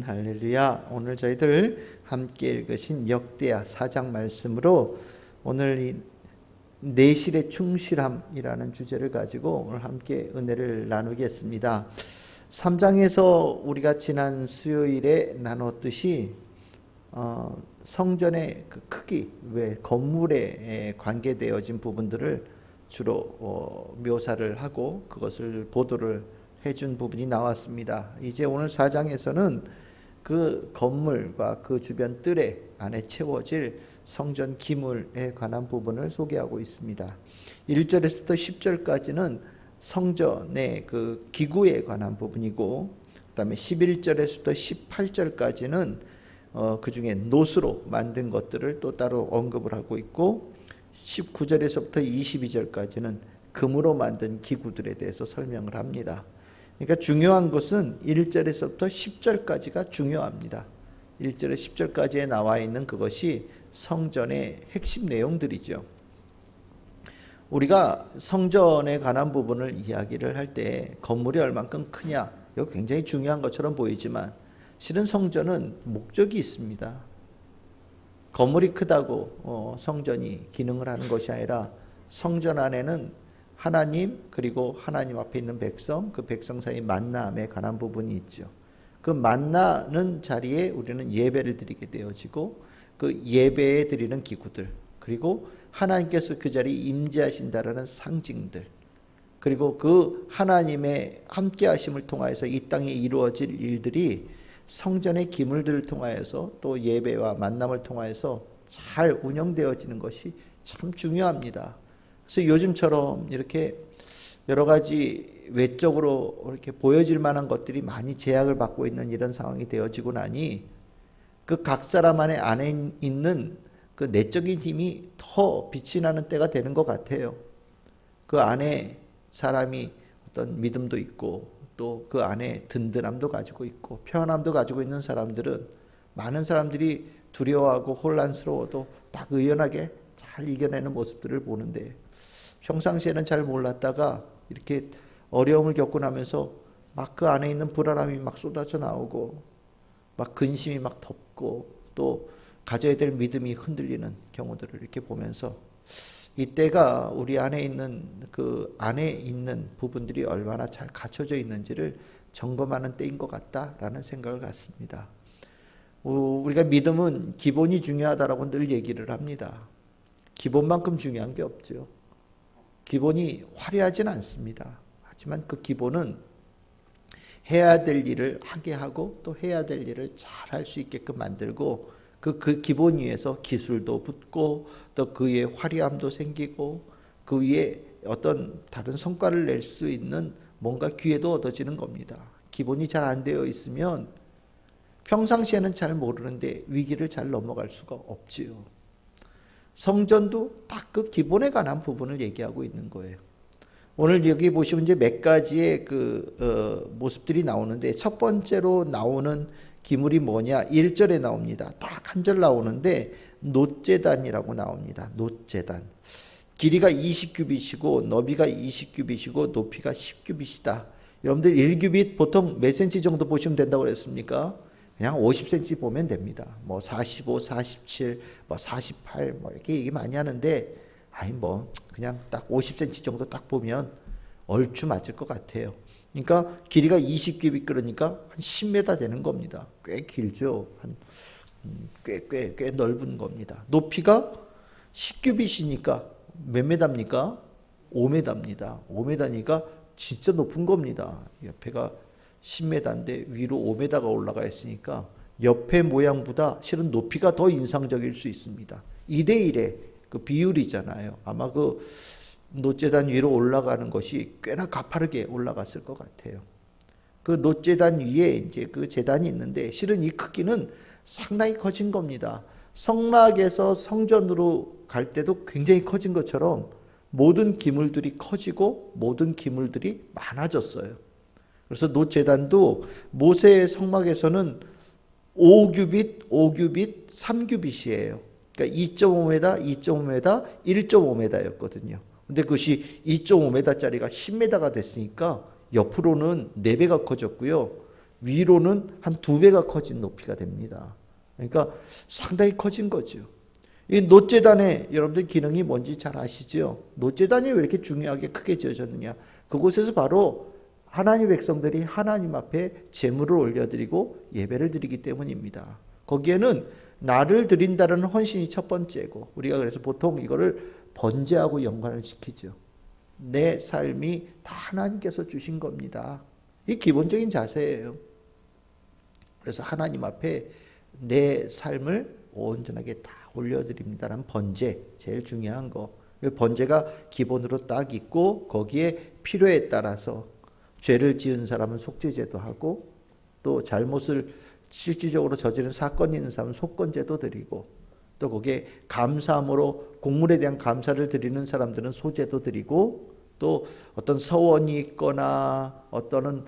할렐루야. 오늘 저희들 함께 읽으신 역대하 4장 말씀으로 오늘 이 내실의 충실함이라는 주제를 가지고 오늘 함께 은혜를 나누겠습니다. 3장에서 우리가 지난 수요일에 나눴듯이 성전의 그 크기, 왜 건물에 관계되어진 부분들을 주로 묘사를 하고 그것을 보도를 해준 부분이 나왔습니다. 이제 오늘 4장에서는 그 건물과 그 주변 뜰에 안에 채워질 성전 기물에 관한 부분을 소개하고 있습니다. 1절에서부터 10절까지는 성전의 그 기구에 관한 부분이고, 그 다음에 11절에서부터 18절까지는 그 중에 노수로 만든 것들을 또 따로 언급을 하고 있고, 19절에서부터 22절까지는 금으로 만든 기구들에 대해서 설명을 합니다. 그러니까 중요한 것은 1절에서부터 10절까지가 중요합니다. 1절에 10절까지에 나와 있는 그것이 성전의 핵심 내용들이죠. 우리가 성전에 관한 부분을 이야기를 할 때 건물이 얼만큼 크냐, 이거 굉장히 중요한 것처럼 보이지만 실은 성전은 목적이 있습니다. 건물이 크다고 성전이 기능을 하는 것이 아니라 성전 안에는 하나님 그리고 하나님 앞에 있는 백성, 그 백성 사이 만남에 관한 부분이 있죠. 그 만나는 자리에 우리는 예배를 드리게 되어지고, 그 예배에 드리는 기구들, 그리고 하나님께서 그 자리에 임재하신다라는 상징들, 그리고 그 하나님의 함께 하심을 통하여서 이 땅에 이루어질 일들이 성전의 기물들을 통하여서 또 예배와 만남을 통하여서 잘 운영되어지는 것이 참 중요합니다. 그래서 요즘처럼 이렇게 여러 가지 외적으로 이렇게 보여질 만한 것들이 많이 제약을 받고 있는 이런 상황이 되어지고 나니 그 각 사람 안에 있는 그 내적인 힘이 더 빛이 나는 때가 되는 것 같아요. 그 안에 사람이 어떤 믿음도 있고 또 그 안에 든든함도 가지고 있고 평안함도 가지고 있는 사람들은 많은 사람들이 두려워하고 혼란스러워도 딱 의연하게 잘 이겨내는 모습들을 보는데, 평상시에는 잘 몰랐다가 이렇게 어려움을 겪고 나면서 막 그 안에 있는 불안함이 막 쏟아져 나오고 막 근심이 막 덮고 또 가져야 될 믿음이 흔들리는 경우들을 이렇게 보면서 이때가 우리 안에 있는 그 안에 있는 부분들이 얼마나 잘 갖춰져 있는지를 점검하는 때인 것 같다라는 생각을 갖습니다. 우리가 믿음은 기본이 중요하다라고 늘 얘기를 합니다. 기본만큼 중요한 게 없죠. 기본이 화려하진 않습니다. 하지만 그 기본은 해야 될 일을 하게 하고 또 해야 될 일을 잘 할 수 있게끔 만들고, 그 기본 위에서 기술도 붙고 또 그 위에 화려함도 생기고 그 위에 어떤 다른 성과를 낼 수 있는 뭔가 기회도 얻어지는 겁니다. 기본이 잘 안 되어 있으면 평상시에는 잘 모르는데 위기를 잘 넘어갈 수가 없지요. 성전도 딱 그 기본에 관한 부분을 얘기하고 있는 거예요. 오늘 여기 보시면 이제 몇 가지의 모습들이 나오는데, 첫 번째로 나오는 기물이 뭐냐? 1절에 나옵니다. 딱 한 절 나오는데 놋제단이라고 나옵니다. 놋제단. 길이가 20규빗이고 너비가 20규빗이고 높이가 10규빗이다. 여러분들 1규빗 보통 몇 센치 정도 보시면 된다고 그랬습니까? 그냥 50cm 보면 됩니다. 뭐 45, 47, 뭐 48, 뭐 이렇게 얘기 많이 하는데, 아니 뭐 그냥 딱 50cm 정도 딱 보면 얼추 맞을 것 같아요. 그러니까 길이가 20규빗, 그러니까 한 10m 되는 겁니다. 꽤 길죠. 꽤 넓은 겁니다. 높이가 10규빗이니까 몇 메다입니까? 5m입니다. 5m니까 진짜 높은 겁니다. 옆에가 10m인데 위로 5m가 올라가 있으니까 옆에 모양보다 실은 높이가 더 인상적일 수 있습니다. 2대1의 그 비율이잖아요. 아마 그 놋제단 위로 올라가는 것이 꽤나 가파르게 올라갔을 것 같아요. 그 놋제단 위에 이제 그 제단이 있는데 실은 이 크기는 상당히 커진 겁니다. 성막에서 성전으로 갈 때도 굉장히 커진 것처럼 모든 기물들이 커지고 모든 기물들이 많아졌어요. 그래서 놋제단도 모세의 성막에서는 5규빗, 5규빗, 3규빗이에요. 그러니까 2.5m, 2.5m, 1.5m였거든요. 근데 그것이 2.5m짜리가 10m가 됐으니까 옆으로는 4배가 커졌고요. 위로는 한 2배가 커진 높이가 됩니다. 그러니까 상당히 커진 거죠. 이 놋재단의 여러분들 기능이 뭔지 잘 아시죠? 놋재단이 왜 이렇게 중요하게 크게 지어졌느냐? 그곳에서 바로 하나님 백성들이 하나님 앞에 제물을 올려드리고 예배를 드리기 때문입니다. 거기에는 나를 드린다는 헌신이 첫 번째고, 우리가 그래서 보통 이거를 번제하고 연관을 시키죠. 내 삶이 다 하나님께서 주신 겁니다. 이 기본적인 자세예요. 그래서 하나님 앞에 내 삶을 온전하게 다 올려드립니다라는 번제, 제일 중요한 거. 번제가 기본으로 딱 있고 거기에 필요에 따라서 죄를 지은 사람은 속죄제도 하고, 또 잘못을 실질적으로 저지른 사건이 있는 사람은 속건제도 드리고, 또 거기에 감사함으로 곡물에 대한 감사를 드리는 사람들은 소제도 드리고, 또 어떤 서원이 있거나 어떤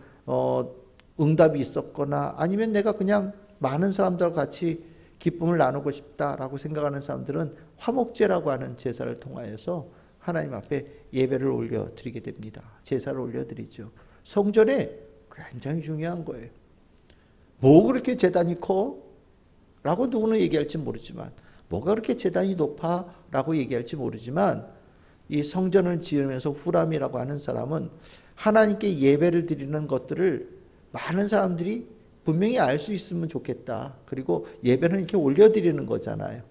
응답이 있었거나 아니면 내가 그냥 많은 사람들과 같이 기쁨을 나누고 싶다라고 생각하는 사람들은 화목제라고 하는 제사를 통하여서 하나님 앞에 예배를 올려드리게 됩니다. 제사를 올려드리죠. 성전에 굉장히 중요한 거예요. 뭐 그렇게 제단이 커? 라고 누구는 얘기할지 모르지만, 뭐가 그렇게 제단이 높아? 라고 얘기할지 모르지만, 이 성전을 지으면서 후람이라고 하는 사람은 하나님께 예배를 드리는 것들을 많은 사람들이 분명히 알 수 있으면 좋겠다. 그리고 예배는 이렇게 올려드리는 거잖아요.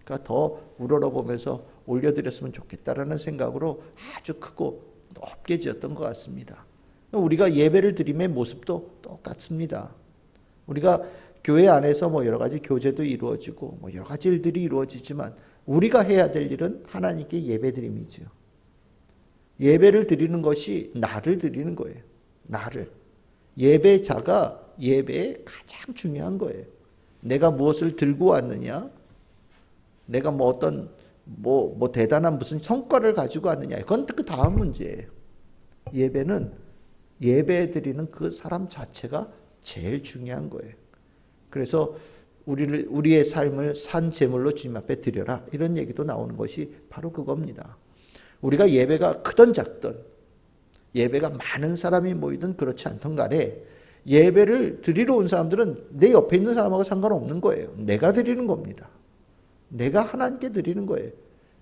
그러니까 더 우러러보면서 올려드렸으면 좋겠다라는 생각으로 아주 크고 높게 지었던 것 같습니다. 우리가 예배를 드림의 모습도 똑같습니다. 우리가 교회 안에서 뭐 여러 가지 교제도 이루어지고 뭐 여러 가지 일들이 이루어지지만, 우리가 해야 될 일은 하나님께 예배 드림이죠. 예배를 드리는 것이 나를 드리는 거예요. 나를. 예배자가 예배에 가장 중요한 거예요. 내가 무엇을 들고 왔느냐, 내가 뭐 어떤 뭐 대단한 무슨 성과를 가지고 왔느냐, 그건 그 다음 문제예요. 예배는 예배 드리는 그 사람 자체가 제일 중요한 거예요. 그래서 우리의 삶을 산 제물로 주님 앞에 드려라, 이런 얘기도 나오는 것이 바로 그겁니다. 우리가 예배가 크든 작든, 예배가 많은 사람이 모이든 그렇지 않든 간에 예배를 드리러 온 사람들은 내 옆에 있는 사람하고 상관없는 거예요. 내가 드리는 겁니다. 내가 하나님께 드리는 거예요.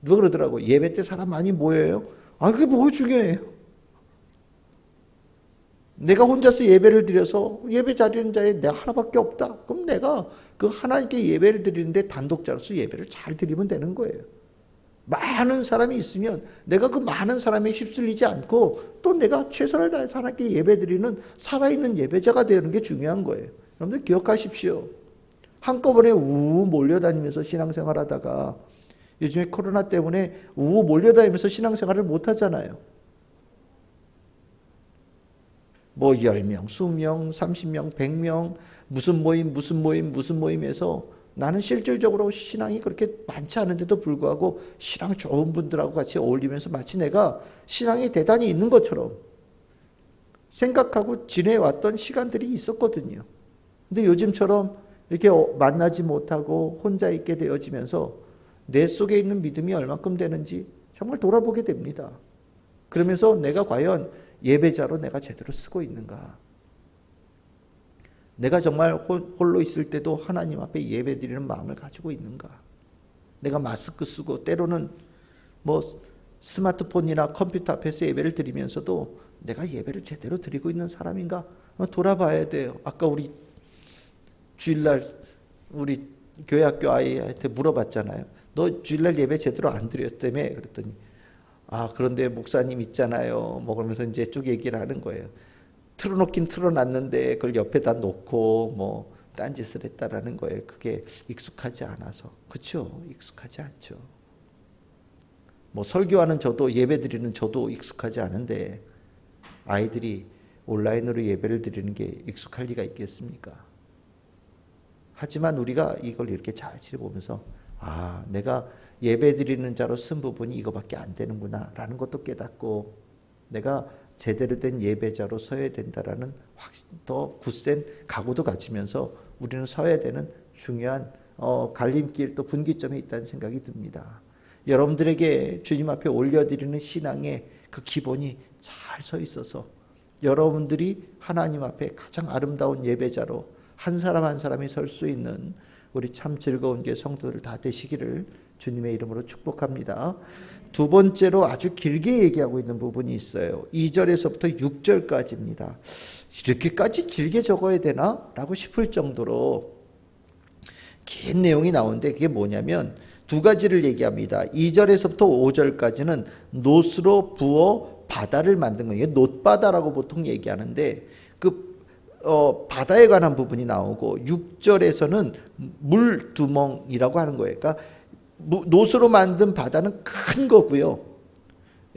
누가 그러더라고, 예배 때 사람 많이 모여요? 그게 뭐가 중요해요? 내가 혼자서 예배를 드려서 예배 자리는 자에 내가 하나밖에 없다. 그럼 내가 그 하나님께 예배를 드리는데 단독자로서 예배를 잘 드리면 되는 거예요. 많은 사람이 있으면 내가 그 많은 사람에 휩쓸리지 않고 또 내가 최선을 다해서 하나님께 예배 드리는 살아있는 예배자가 되는 게 중요한 거예요. 여러분들 기억하십시오. 한꺼번에 우우 몰려다니면서 신앙생활 하다가, 요즘에 코로나 때문에 우우 몰려다니면서 신앙생활을 못 하잖아요. 뭐 10명, 20명, 30명, 100명, 무슨 모임에서 나는 실질적으로 신앙이 그렇게 많지 않은데도 불구하고 신앙 좋은 분들하고 같이 어울리면서 마치 내가 신앙이 대단히 있는 것처럼 생각하고 지내왔던 시간들이 있었거든요. 근데 요즘처럼 이렇게 만나지 못하고 혼자 있게 되어지면서 내 속에 있는 믿음이 얼만큼 되는지 정말 돌아보게 됩니다. 그러면서 내가 과연 예배자로 내가 제대로 쓰고 있는가? 내가 정말 홀로 있을 때도 하나님 앞에 예배 드리는 마음을 가지고 있는가? 내가 마스크 쓰고 때로는 뭐 스마트폰이나 컴퓨터 앞에서 예배를 드리면서도 내가 예배를 제대로 드리고 있는 사람인가? 돌아봐야 돼요. 아까 우리 주일날 우리 교회 학교 아이한테 물어봤잖아요. 너 주일날 예배 제대로 안 드렸다며? 그랬더니 그런데 목사님 있잖아요. 뭐 그러면서 이제 쭉 얘기를 하는 거예요. 틀어놓긴 틀어놨는데 그걸 옆에다 놓고 뭐 딴짓을 했다라는 거예요. 그게 익숙하지 않아서. 그렇죠? 익숙하지 않죠. 뭐 설교하는 저도, 예배 드리는 저도 익숙하지 않은데 아이들이 온라인으로 예배를 드리는 게 익숙할 리가 있겠습니까? 하지만 우리가 이걸 이렇게 잘 지켜보면서 내가 예배 드리는 자로 쓴 부분이 이거밖에 안 되는구나 라는 것도 깨닫고, 내가 제대로 된 예배자로 서야 된다라는 더 굳센 각오도 가지면서 우리는 서야 되는 중요한 갈림길, 또 분기점에 있다는 생각이 듭니다. 여러분들에게 주님 앞에 올려드리는 신앙의 그 기본이 잘 서 있어서 여러분들이 하나님 앞에 가장 아름다운 예배자로 한 사람 한 사람이 설 수 있는 우리 참 즐거운 교회 성도들 다 되시기를 주님의 이름으로 축복합니다. 두 번째로 아주 길게 얘기하고 있는 부분이 있어요. 2절에서부터 6절까지입니다. 이렇게까지 길게 적어야 되나? 라고 싶을 정도로 긴 내용이 나오는데 그게 뭐냐면 두 가지를 얘기합니다. 2절에서부터 5절까지는 놋으로 부어 바다를 만든 거예요. 놋바다라고 보통 얘기하는데 바다에 관한 부분이 나오고 6절에서는 물두멍이라고 하는 거예요. 그러니까 놋으로 만든 바다는 큰 거고요.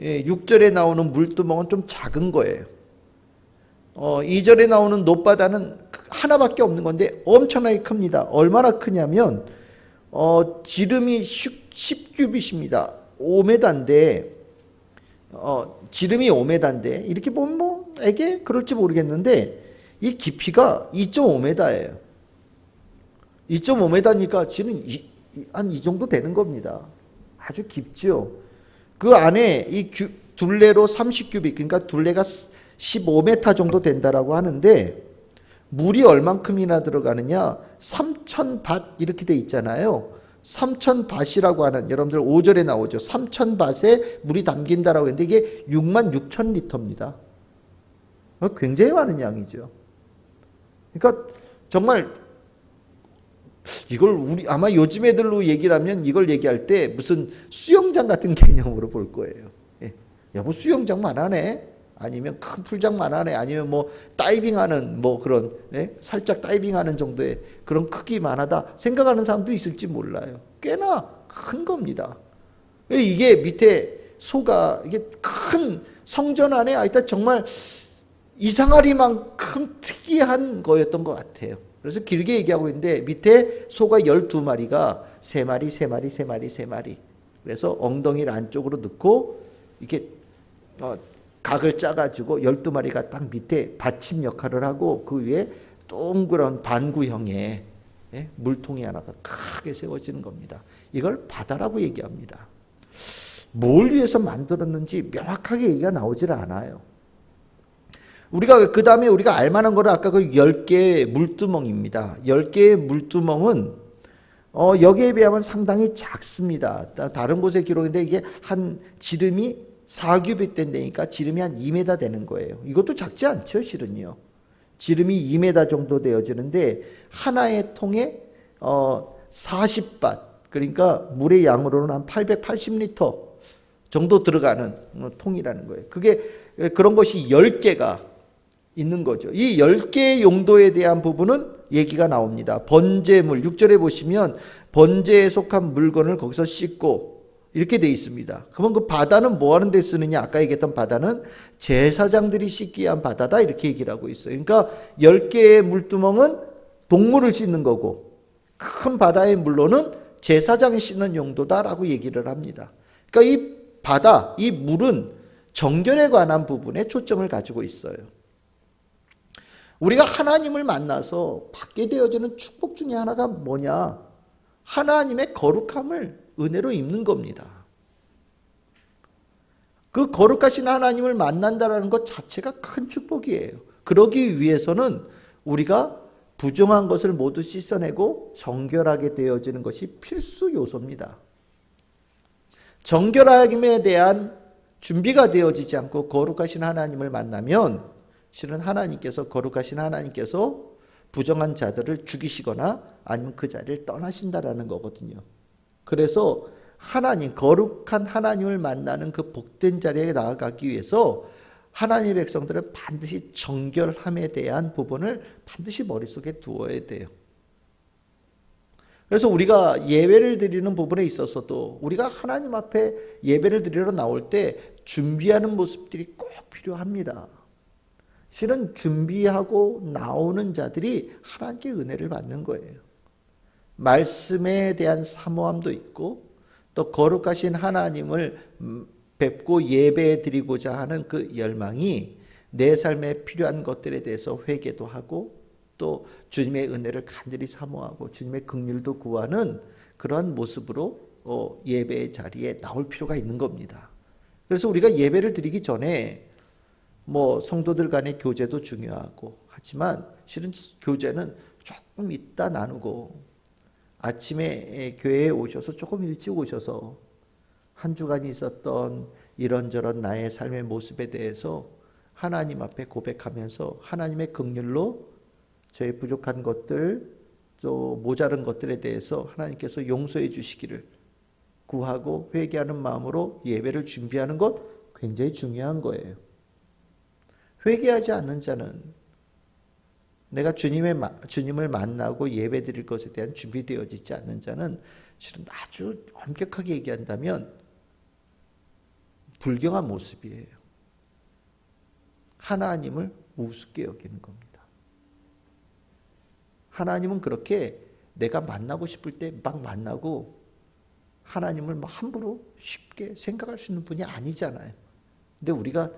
6절에 나오는 물두멍은 좀 작은 거예요. 2절에 나오는 놋바다는 하나밖에 없는 건데 엄청나게 큽니다. 얼마나 크냐면 지름이 10규빗입니다. 5m인데 지름이 5m인데 이렇게 보면 뭐 에게 그럴지 모르겠는데 이 깊이가 2.5m예요. 2.5m니까 지금 한 이 정도 되는 겁니다. 아주 깊죠. 그 안에 이 둘레로 30규빗, 그러니까 둘레가 15m 정도 된다라고 하는데 물이 얼만큼이나 들어가느냐? 3,000밭 이렇게 돼 있잖아요. 3,000밭이라고 하는, 여러분들 5절에 나오죠. 3,000밭에 물이 담긴다라고 했는데 이게 66,000리터입니다. 굉장히 많은 양이죠. 그러니까 정말 이걸 아마 요즘 애들로 얘기를 하면 이걸 얘기할 때 무슨 수영장 같은 개념으로 볼 거예요. 예. 여보 수영장만 하네? 아니면 큰 풀장만 하네? 아니면 뭐 다이빙하는 뭐 그런 살짝 다이빙하는 정도의 그런 크기만 하다 생각하는 사람도 있을지 몰라요. 꽤나 큰 겁니다. 이게 밑에 소가 이게 큰 성전 안에 일단 정말 이상하리만큼 특이한 거였던 것 같아요. 그래서 길게 얘기하고 있는데 밑에 소가 12마리가 3마리, 3마리, 3마리, 3마리. 그래서 엉덩이를 안쪽으로 넣고 이렇게 각을 짜가지고 12마리가 딱 밑에 받침 역할을 하고 그 위에 동그란 반구형의 물통이 하나가 크게 세워지는 겁니다. 이걸 바다라고 얘기합니다. 뭘 위해서 만들었는지 명확하게 얘기가 나오질 않아요. 우리가 그 다음에 우리가 알만한 거는 아까 그 10개의 물두멍입니다. 10개의 물두멍은 여기에 비하면 상당히 작습니다. 다른 곳의 기록인데 이게 한 지름이 4규빗 된다니까 지름이 한 2m 되는 거예요. 이것도 작지 않죠, 실은요. 지름이 2m 정도 되어지는데 하나의 통에 40밭, 그러니까 물의 양으로는 한 880리터 정도 들어가는 통이라는 거예요. 그게 그런 것이 10개가 있는 거죠. 이 10개의 용도에 대한 부분은 얘기가 나옵니다. 번제물 6절에 보시면 번제에 속한 물건을 거기서 씻고 이렇게 돼 있습니다. 그러면 그 바다는 뭐 하는 데 쓰느냐? 아까 얘기했던 바다는 제사장들이 씻기 위한 바다다 이렇게 얘기를 하고 있어요. 그러니까 10개의 물두멍은 동물을 씻는 거고 큰 바다의 물로는 제사장이 씻는 용도다라고 얘기를 합니다. 그러니까 이 바다, 이 물은 정결에 관한 부분에 초점을 가지고 있어요. 우리가 하나님을 만나서 받게 되어지는 축복 중에 하나가 뭐냐? 하나님의 거룩함을 은혜로 입는 겁니다. 그 거룩하신 하나님을 만난다는 것 자체가 큰 축복이에요. 그러기 위해서는 우리가 부정한 것을 모두 씻어내고 정결하게 되어지는 것이 필수 요소입니다. 정결함에 대한 준비가 되어지지 않고 거룩하신 하나님을 만나면 실은 하나님께서 거룩하신 하나님께서 부정한 자들을 죽이시거나 아니면 그 자리를 떠나신다라는 거거든요. 그래서 하나님, 거룩한 하나님을 만나는 그 복된 자리에 나아가기 위해서 하나님의 백성들은 반드시 정결함에 대한 부분을 반드시 머릿속에 두어야 돼요. 그래서 우리가 예배를 드리는 부분에 있어서도 우리가 하나님 앞에 예배를 드리러 나올 때 준비하는 모습들이 꼭 필요합니다. 실은 준비하고 나오는 자들이 하나님께 은혜를 받는 거예요. 말씀에 대한 사모함도 있고 또 거룩하신 하나님을 뵙고 예배 드리고자 하는 그 열망이 내 삶에 필요한 것들에 대해서 회개도 하고 또 주님의 은혜를 간절히 사모하고 주님의 긍휼도 구하는 그러한 모습으로 예배의 자리에 나올 필요가 있는 겁니다. 그래서 우리가 예배를 드리기 전에 뭐 성도들 간의 교제도 중요하고 하지만 실은 교제는 조금 이따 나누고 아침에 교회에 오셔서 조금 일찍 오셔서 한 주간 있었던 이런저런 나의 삶의 모습에 대해서 하나님 앞에 고백하면서 하나님의 긍휼로 저의 부족한 것들 또 모자른 것들에 대해서 하나님께서 용서해 주시기를 구하고 회개하는 마음으로 예배를 준비하는 것 굉장히 중요한 거예요. 회개하지 않는 자는 내가 주님을 만나고 예배 드릴 것에 대한 준비되어지지 않는 자는 실은 아주 엄격하게 얘기한다면 불경한 모습이에요. 하나님을 우습게 여기는 겁니다. 하나님은 그렇게 내가 만나고 싶을 때 막 만나고 하나님을 막 함부로 쉽게 생각할 수 있는 분이 아니잖아요. 근데 우리가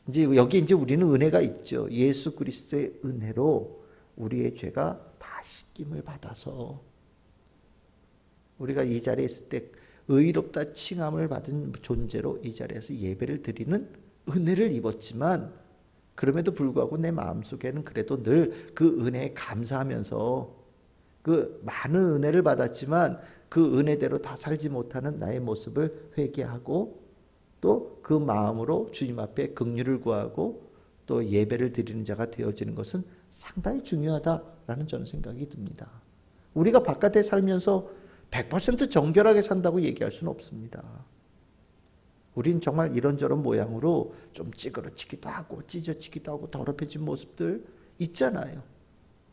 이제 여기 이제 우리는 은혜가 있죠. 예수 그리스도의 은혜로 우리의 죄가 다 씻김을 받아서 우리가 이 자리에 있을 때 의롭다 칭함을 받은 존재로 이 자리에서 예배를 드리는 은혜를 입었지만 그럼에도 불구하고 내 마음속에는 그래도 늘 그 은혜에 감사하면서 그 많은 은혜를 받았지만 그 은혜대로 다 살지 못하는 나의 모습을 회개하고 또 그 마음으로 주님 앞에 긍휼을 구하고 또 예배를 드리는 자가 되어지는 것은 상당히 중요하다라는 저는 생각이 듭니다. 우리가 바깥에 살면서 100% 정결하게 산다고 얘기할 수는 없습니다. 우린 정말 이런저런 모양으로 좀 찌그러지기도 하고 찢어지기도 하고 더럽혀진 모습들 있잖아요.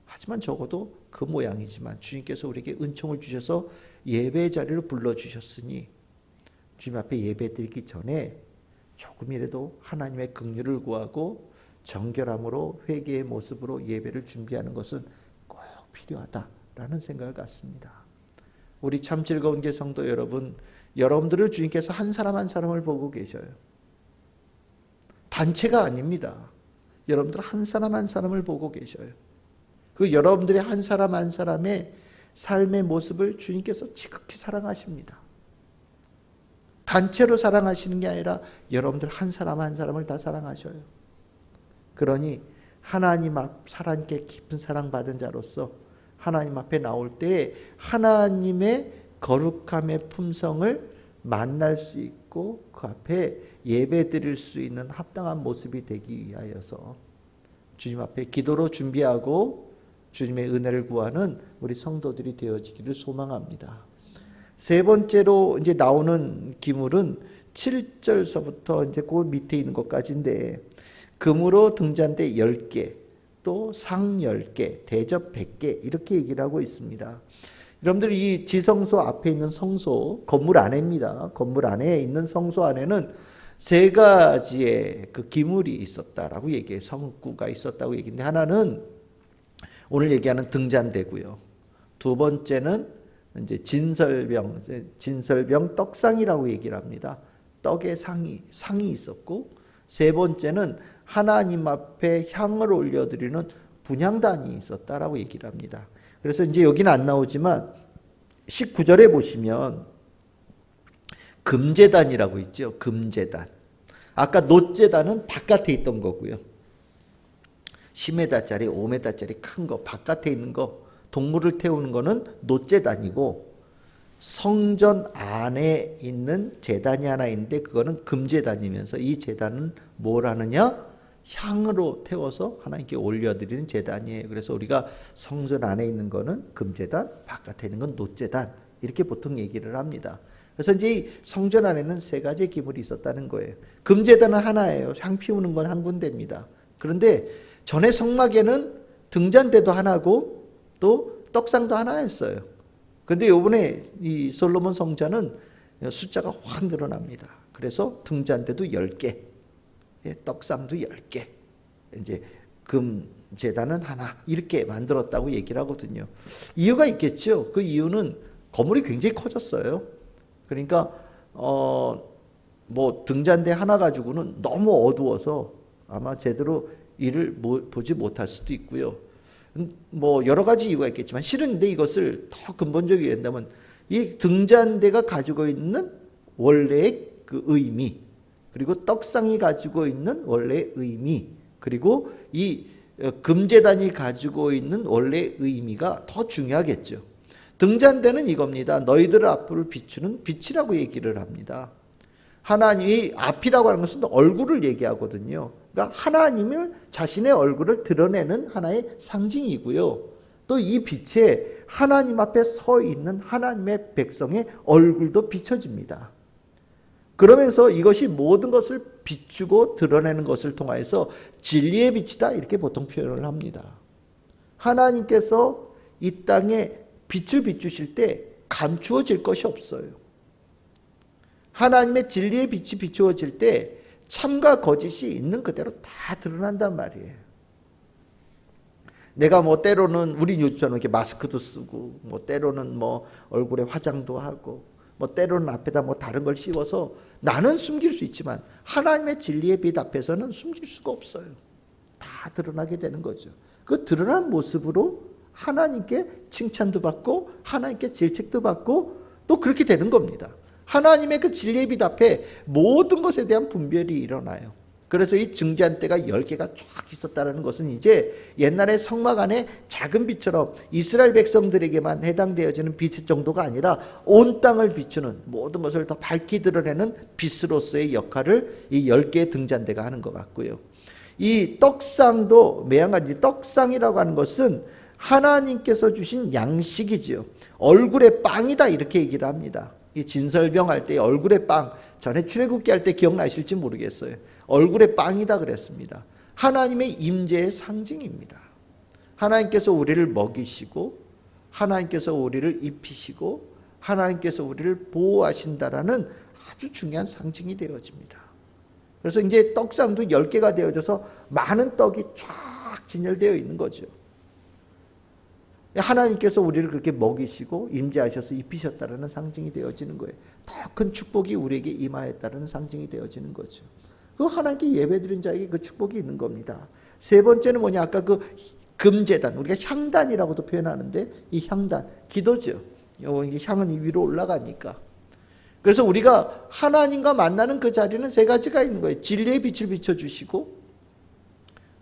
하지만 적어도 그 모양이지만 주님께서 우리에게 은총을 주셔서 예배의 자리로 불러주셨으니 주님 앞에 예배 드리기 전에 조금이라도 하나님의 긍휼을 구하고 정결함으로 회개의 모습으로 예배를 준비하는 것은 꼭 필요하다라는 생각을 갖습니다. 우리 참 즐거운 게 성도 여러분, 여러분들을 주님께서 한 사람 한 사람을 보고 계셔요. 단체가 아닙니다. 여러분들 한 사람 한 사람을 보고 계셔요. 그 여러분들의 한 사람 한 사람의 삶의 모습을 주님께서 지극히 사랑하십니다. 단체로 사랑하시는 게 아니라 여러분들 한 사람 한 사람을 다 사랑하셔요. 그러니 하나님 앞 하나님께 깊은 사랑받은 자로서 하나님 앞에 나올 때 하나님의 거룩함의 품성을 만날 수 있고 그 앞에 예배 드릴 수 있는 합당한 모습이 되기 위하여서 주님 앞에 기도로 준비하고 주님의 은혜를 구하는 우리 성도들이 되어지기를 소망합니다. 세 번째로 이제 나오는 기물은 7절서부터 이제 그 밑에 있는 것까지인데 금으로 등잔대 10개, 또 상 10개, 대접 100개 이렇게 얘기를 하고 있습니다. 여러분들이 이 지성소 앞에 있는 성소, 건물 안에입니다. 건물 안에 있는 성소 안에는 세 가지의 그 기물이 있었다라고 얘기해요. 성구가 있었다고 얘기인데 하나는 오늘 얘기하는 등잔대고요. 두 번째는 이제 진설병 떡상이라고 얘기를 합니다. 떡의 상이 있었고 세 번째는 하나님 앞에 향을 올려드리는 분향단이 있었다라고 얘기를 합니다. 그래서 이제 여기는 안 나오지만 19절에 보시면 금제단이라고 있죠. 금제단. 아까 놋제단은 바깥에 있던 거고요. 10m짜리, 5m짜리 큰 거, 바깥에 있는 거, 동물을 태우는 거는 놋제단이고 성전 안에 있는 제단이 하나 있는데 그거는 금제단이면서 이 제단은 뭘 하느냐? 향으로 태워서 하나님께 올려드리는 제단이에요. 그래서 우리가 성전 안에 있는 거는 금제단, 바깥에 있는 건 놋제단 이렇게 보통 얘기를 합니다. 그래서 이제 성전 안에는 세 가지 기물이 있었다는 거예요. 금제단은 하나예요. 향 피우는 건 한 군데입니다. 그런데 전에 성막에는 등잔대도 하나고 또 떡상도 하나였어요. 그런데 이번에 이 솔로몬 성전은 숫자가 확 늘어납니다. 그래서 등잔대도 10개, 떡상도 10개, 이제 금제단은 하나 이렇게 만들었다고 얘기를 하거든요. 이유가 있겠죠. 그 이유는 건물이 굉장히 커졌어요. 그러니까 뭐 등잔대 하나 가지고는 너무 어두워서 아마 제대로 일을 보지 못할 수도 있고요. 뭐 여러 가지 이유가 있겠지만 실은 근데 이것을 더 근본적으로 얘기한다면 이 등잔대가 가지고 있는 원래의 그 의미, 그리고 떡상이 가지고 있는 원래의 의미, 그리고 이 금제단이 가지고 있는 원래의 의미가 더 중요하겠죠. 등잔대는 이겁니다. 너희들 앞을 비추는 빛이라고 얘기를 합니다. 하나님이 앞이라고 하는 것은 얼굴을 얘기하거든요. 그러니까 하나님을 자신의 얼굴을 드러내는 하나의 상징이고요. 또 이 빛에 하나님 앞에 서 있는 하나님의 백성의 얼굴도 비춰집니다. 그러면서 이것이 모든 것을 비추고 드러내는 것을 통하여서 진리의 빛이다 이렇게 보통 표현을 합니다. 하나님께서 이 땅에 빛을 비추실 때 감추어질 것이 없어요. 하나님의 진리의 빛이 비추어질 때 참과 거짓이 있는 그대로 다 드러난단 말이에요. 내가 뭐 때로는 우리 요즘처럼 이렇게 마스크도 쓰고 뭐 때로는 뭐 얼굴에 화장도 하고 뭐 때로는 앞에다 뭐 다른 걸 씌워서 나는 숨길 수 있지만 하나님의 진리의 빛 앞에서는 숨길 수가 없어요. 다 드러나게 되는 거죠. 그 드러난 모습으로 하나님께 칭찬도 받고 하나님께 질책도 받고 또 그렇게 되는 겁니다. 하나님의 그 진리의 빛 앞에 모든 것에 대한 분별이 일어나요. 그래서 이 증잔대가 10개가 쫙 있었다는 것은 이제 옛날에 성막 안에 작은 빛처럼 이스라엘 백성들에게만 해당되어지는 빛 정도가 아니라 온 땅을 비추는 모든 것을 더 밝히 드러내는 빛으로서의 역할을 이 10개의 등잔대가 하는 것 같고요. 이 떡상도 매한가지 떡상이라고 하는 것은 하나님께서 주신 양식이지요. 얼굴의 빵이다 이렇게 얘기를 합니다. 이 진설병 할 때 얼굴의 빵, 전에 출애굽기 할 때 기억나실지 모르겠어요. 얼굴의 빵이다 그랬습니다. 하나님의 임재의 상징입니다. 하나님께서 우리를 먹이시고 하나님께서 우리를 입히시고 하나님께서 우리를 보호하신다라는 아주 중요한 상징이 되어집니다. 그래서 이제 떡상도 10개가 되어져서 많은 떡이 쫙 진열되어 있는 거죠. 하나님께서 우리를 그렇게 먹이시고 임재하셔서 입히셨다라는 상징이 되어지는 거예요. 더 큰 축복이 우리에게 임하였다라는 상징이 되어지는 거죠. 그 하나님께 예배드린 자에게 그 축복이 있는 겁니다. 세 번째는 뭐냐? 아까 그 금제단, 우리가 향단이라고도 표현하는데 이 향단, 기도죠. 이게 향은 위로 올라가니까. 그래서 우리가 하나님과 만나는 그 자리는 세 가지가 있는 거예요. 진리의 빛을 비춰주시고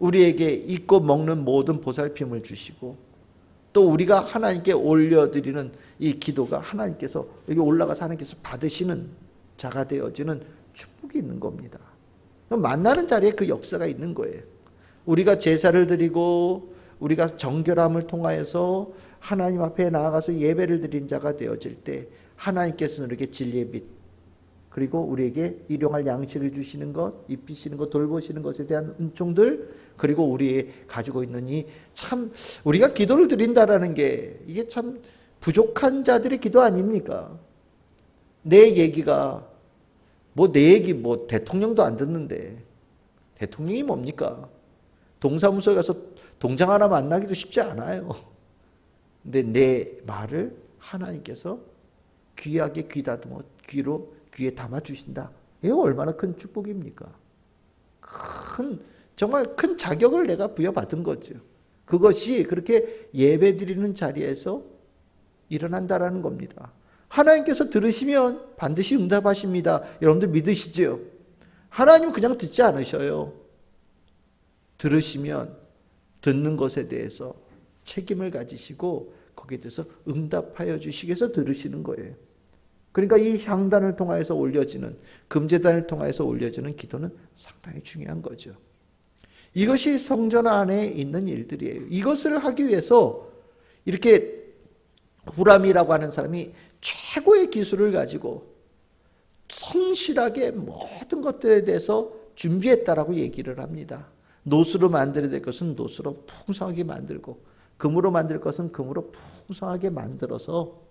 우리에게 잊고 먹는 모든 보살핌을 주시고 또 우리가 하나님께 올려드리는 이 기도가 하나님께서 여기 올라가서 하나님께서 받으시는 자가 되어지는 축복이 있는 겁니다. 만나는 자리에 그 역사가 있는 거예요. 우리가 제사를 드리고 우리가 정결함을 통하여서 하나님 앞에 나아가서 예배를 드린 자가 되어질 때 하나님께서는 우리에게 진리의 빛 그리고 우리에게 일용할 양식을 주시는 것, 입히시는 것, 돌보시는 것에 대한 은총들 그리고 우리 가지고 있는 이 참 우리가 기도를 드린다라는 게 이게 참 부족한 자들의 기도 아닙니까? 내 얘기가 뭐 내 얘기 뭐 대통령도 안 듣는데 대통령이 뭡니까? 동사무소에 가서 동장 하나 만나기도 쉽지 않아요. 근데 내 말을 하나님께서 귀하게 귀다듬어 귀에 담아 주신다. 이거 얼마나 큰 축복입니까? 정말 큰 자격을 내가 부여받은 거죠. 그것이 그렇게 예배드리는 자리에서 일어난다라는 겁니다. 하나님께서 들으시면 반드시 응답하십니다. 여러분들 믿으시죠? 하나님은 그냥 듣지 않으셔요. 들으시면 듣는 것에 대해서 책임을 가지시고 거기에 대해서 응답하여 주시기 위해서 들으시는 거예요. 그러니까 이 향단을 통하여서 올려지는 금제단을 통하여서 올려지는 기도는 상당히 중요한 거죠. 이것이 성전 안에 있는 일들이에요. 이것을 하기 위해서 이렇게 후람이라고 하는 사람이 최고의 기술을 가지고 성실하게 모든 것들에 대해서 준비했다라고 얘기를 합니다. 노수로 만들어야 될 것은 노수로 풍성하게 만들고 금으로 만들 것은 금으로 풍성하게 만들어서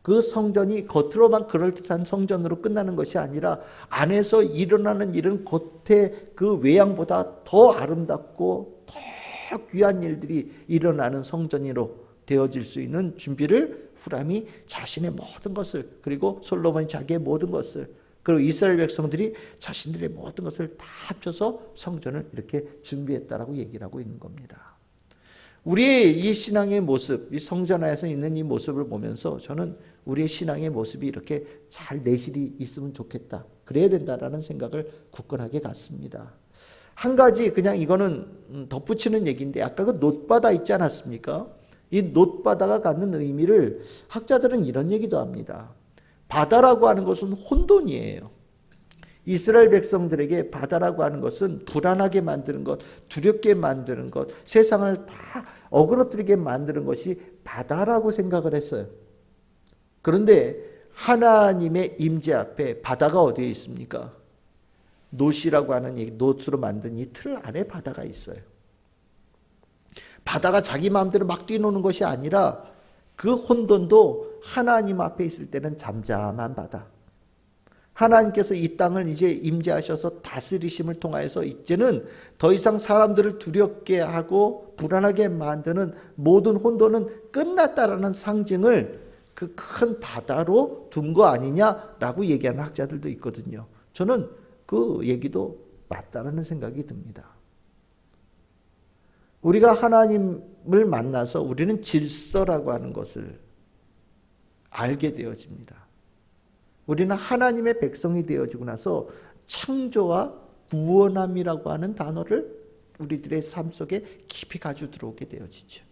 그 성전이 겉으로만 그럴듯한 성전으로 끝나는 것이 아니라 안에서 일어나는 일은 겉의 그 외양보다 더 아름답고 더 귀한 일들이 일어나는 성전으로 되어질 수 있는 준비를 후람이 자신의 모든 것을 그리고 솔로몬이 자기의 모든 것을 그리고 이스라엘 백성들이 자신들의 모든 것을 다 합쳐서 성전을 이렇게 준비했다라고 얘기를 하고 있는 겁니다. 우리의 이 신앙의 모습, 이 성전 안에서 있는 이 모습을 보면서 저는 우리의 신앙의 모습이 이렇게 잘 내실이 있으면 좋겠다. 그래야 된다라는 생각을 굳건하게 갖습니다. 한 가지 그냥 이거는 덧붙이는 얘기인데 아까 그 놋바다 있지 않았습니까? 이 놋바다가 갖는 의미를 학자들은 이런 얘기도 합니다. 바다라고 하는 것은 혼돈이에요. 이스라엘 백성들에게 바다라고 하는 것은 불안하게 만드는 것, 두렵게 만드는 것, 세상을 다 어그러뜨리게 만드는 것이 바다라고 생각을 했어요. 그런데 하나님의 임재 앞에 바다가 어디에 있습니까? 놋이라고 하는 놋으로 만든 이 틀 안에 바다가 있어요. 바다가 자기 마음대로 막 뛰노는 것이 아니라 그 혼돈도 하나님 앞에 있을 때는 잠잠한 바다. 하나님께서 이 땅을 이제 임재하셔서 다스리심을 통하여서 이제는 더 이상 사람들을 두렵게 하고 불안하게 만드는 모든 혼돈은 끝났다라는 상징을 그 큰 바다로 둔 거 아니냐라고 얘기하는 학자들도 있거든요. 저는 그 얘기도 맞다라는 생각이 듭니다. 우리가 하나님을 만나서 우리는 질서라고 하는 것을 알게 되어집니다. 우리는 하나님의 백성이 되어지고 나서 창조와 구원함이라고 하는 단어를 우리들의 삶 속에 깊이 가지고 들어오게 되어지죠.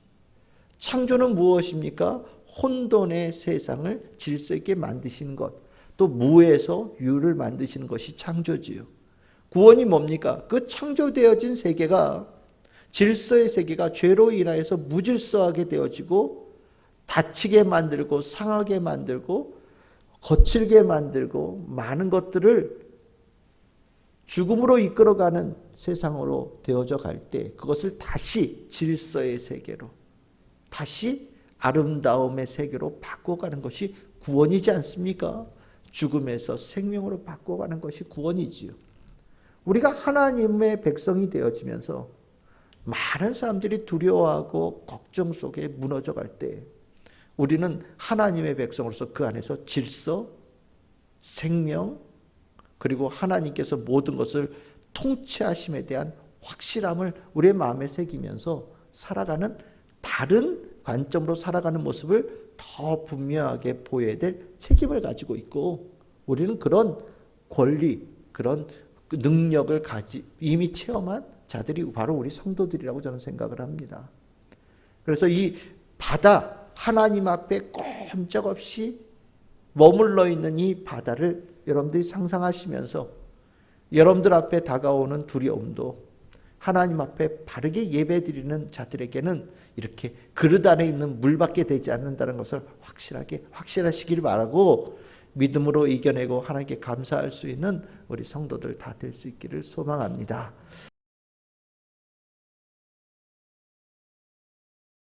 창조는 무엇입니까? 혼돈의 세상을 질서 있게 만드시는 것, 또 무에서 유를 만드시는 것이 창조지요. 구원이 뭡니까? 그 창조되어진 세계가, 질서의 세계가 죄로 인하여서 무질서하게 되어지고 다치게 만들고 상하게 만들고 거칠게 만들고 많은 것들을 죽음으로 이끌어가는 세상으로 되어져 갈 때 그것을 다시 질서의 세계로, 다시 아름다움의 세계로 바꿔가는 것이 구원이지 않습니까? 죽음에서 생명으로 바꿔가는 것이 구원이지요. 우리가 하나님의 백성이 되어지면서 많은 사람들이 두려워하고 걱정 속에 무너져 갈 때 우리는 하나님의 백성으로서 그 안에서 질서, 생명, 그리고 하나님께서 모든 것을 통치하심에 대한 확실함을 우리의 마음에 새기면서 살아가는, 다른 관점으로 살아가는 모습을 더 분명하게 보여야 될 책임을 가지고 있고, 우리는 그런 권리, 그런 능력을 이미 체험한 자들이 바로 우리 성도들이라고 저는 생각을 합니다. 그래서 이 바다, 하나님 앞에 꼼짝없이 머물러 있는 이 바다를 여러분들이 상상하시면서 여러분들 앞에 다가오는 두려움도 하나님 앞에 바르게 예배드리는 자들에게는 이렇게 그릇 안에 있는 물밖에 되지 않는다는 것을 확실하시길 바라고, 믿음으로 이겨내고 하나님께 감사할 수 있는 우리 성도들 다 될 수 있기를 소망합니다.